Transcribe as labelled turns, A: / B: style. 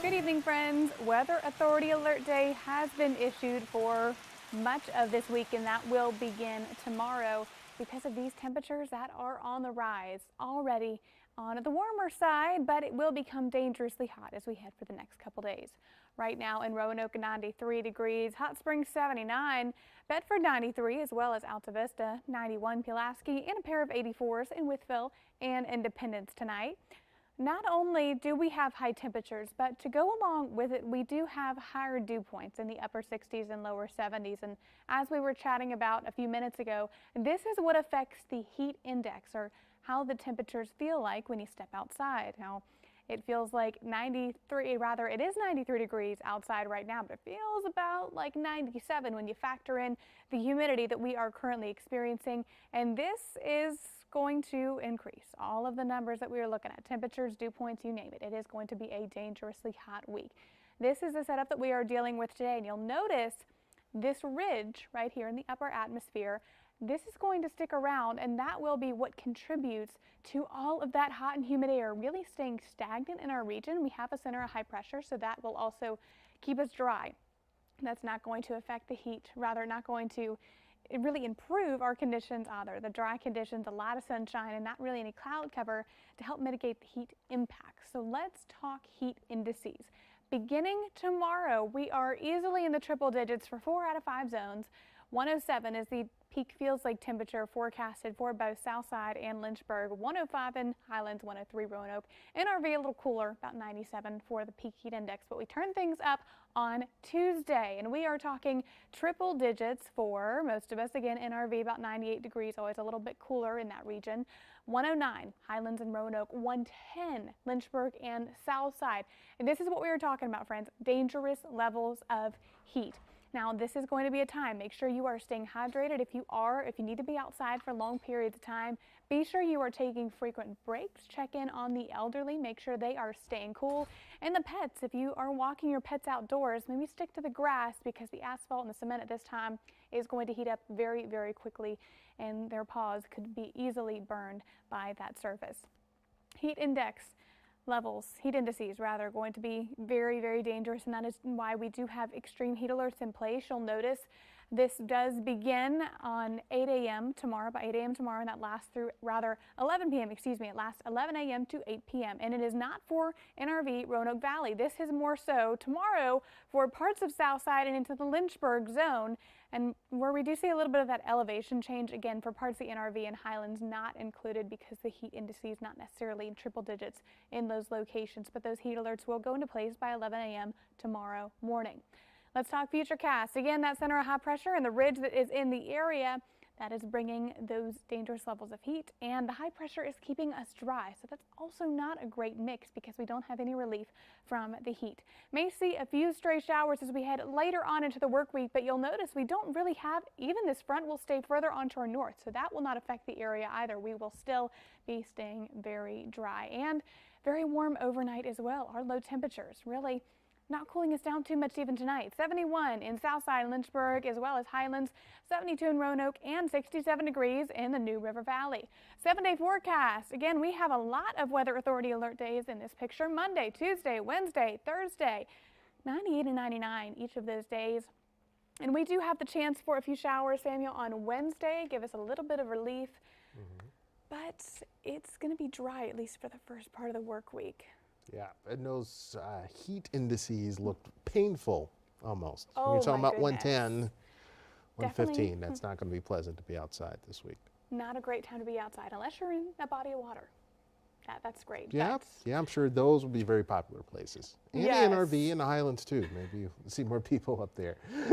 A: Good evening, friends. Weather Authority Alert Day has been issued for much of this week, and that will begin tomorrow because of these temperatures that are on the rise. Already on the warmer side, but it will become dangerously hot as we head for the next couple days. Right now in Roanoke, 93 degrees, Hot Springs 79, Bedford 93, as well as Alta Vista 91, Pulaski, and a pair of 84s in Wytheville and Independence tonight. Not only do we have high temperatures, but to go along with it, we do have higher dew points in the upper 60s and lower 70s. And as we were chatting about a few minutes ago, this is what affects the heat index, or how the temperatures feel like when you step outside. Now, it feels like 93, rather it is 93 degrees outside right now, but it feels about like 97 when you factor in the humidity that we are currently experiencing. And this is going to increase all of the numbers that we are looking at, temperatures, dew points, you name it. It is going to be a dangerously hot week. This is the setup that we are dealing with today, and you'll notice this ridge right here in the upper atmosphere. This is going to stick around, and that will be what contributes to all of that hot and humid air really staying stagnant in our region. We have a center of high pressure, so that will also keep us dry. That's not going to affect the heat, rather not going to really improve our conditions either. The dry conditions, a lot of sunshine, and not really any cloud cover to help mitigate the heat impacts. So let's talk heat indices. Beginning tomorrow, we are easily in the triple digits for 4 out of 5 zones. 107 is the peak feels like temperature forecasted for both Southside and Lynchburg. 105 in Highlands, 103 Roanoke. NRV a little cooler, about 97 for the peak heat index. But we turn things up on Tuesday, and we are talking triple digits for most of us. Again, NRV about 98 degrees, always a little bit cooler in that region. 109 Highlands and Roanoke, 110 Lynchburg and Southside. And this is what we were talking about, friends, dangerous levels of heat. Now, this is going to be a time, make sure you are staying hydrated. If you need to be outside for long periods of time, be sure you are taking frequent breaks. Check in on the elderly, make sure they are staying cool. And the pets, if you are walking your pets outdoors, maybe stick to the grass because the asphalt and the cement at this time is going to heat up very, very quickly, and their paws could be easily burned by that surface. Heat indices rather, going to be very, very dangerous, and that is why we do have extreme heat alerts in place. You'll notice this does begin on 8 a.m. tomorrow, by 8 a.m. tomorrow, and that lasts through, 11 p.m., excuse me, it lasts 11 a.m. to 8 p.m., and it is not for NRV Roanoke Valley. This is more so tomorrow for parts of Southside and into the Lynchburg zone, and where we do see a little bit of that elevation change, again, for parts of the NRV and Highlands not included because the heat indices not necessarily in triple digits in those locations, but those heat alerts will go into place by 11 a.m. tomorrow morning. Let's talk futurecast. Again, that center of high pressure and the ridge that is in the area, that is bringing those dangerous levels of heat, and the high pressure is keeping us dry. So that's also not a great mix because we don't have any relief from the heat. May see a few stray showers as we head later on into the work week, but you'll notice we don't really have, even this front will stay further onto our north, so that will not affect the area either. We will still be staying very dry and very warm overnight as well. Our low temperatures really not cooling us down too much even tonight. 71 in Southside Lynchburg as well as Highlands, 72 in Roanoke, and 67 degrees in the New River Valley. 7-day forecast. Again, we have a lot of Weather Authority alert days in this picture. Monday, Tuesday, Wednesday, Thursday, 98 and 99 each of those days. And we do have the chance for a few showers, Samuel, on Wednesday. Give us a little bit of relief. But it's going to be dry, at least for the first part of the work week.
B: Yeah, and those heat indices looked painful almost.
A: Oh,
B: You're talking
A: my
B: about
A: goodness.
B: 110, 115.
A: Definitely.
B: That's not going to be pleasant to be outside this week.
A: Not a great time to be outside unless you're in a body of water. That's great.
B: Yeah, yeah, I'm sure those will be very popular places. And
A: Yes.
B: the NRV and the Highlands too. Maybe you'll see more people up there.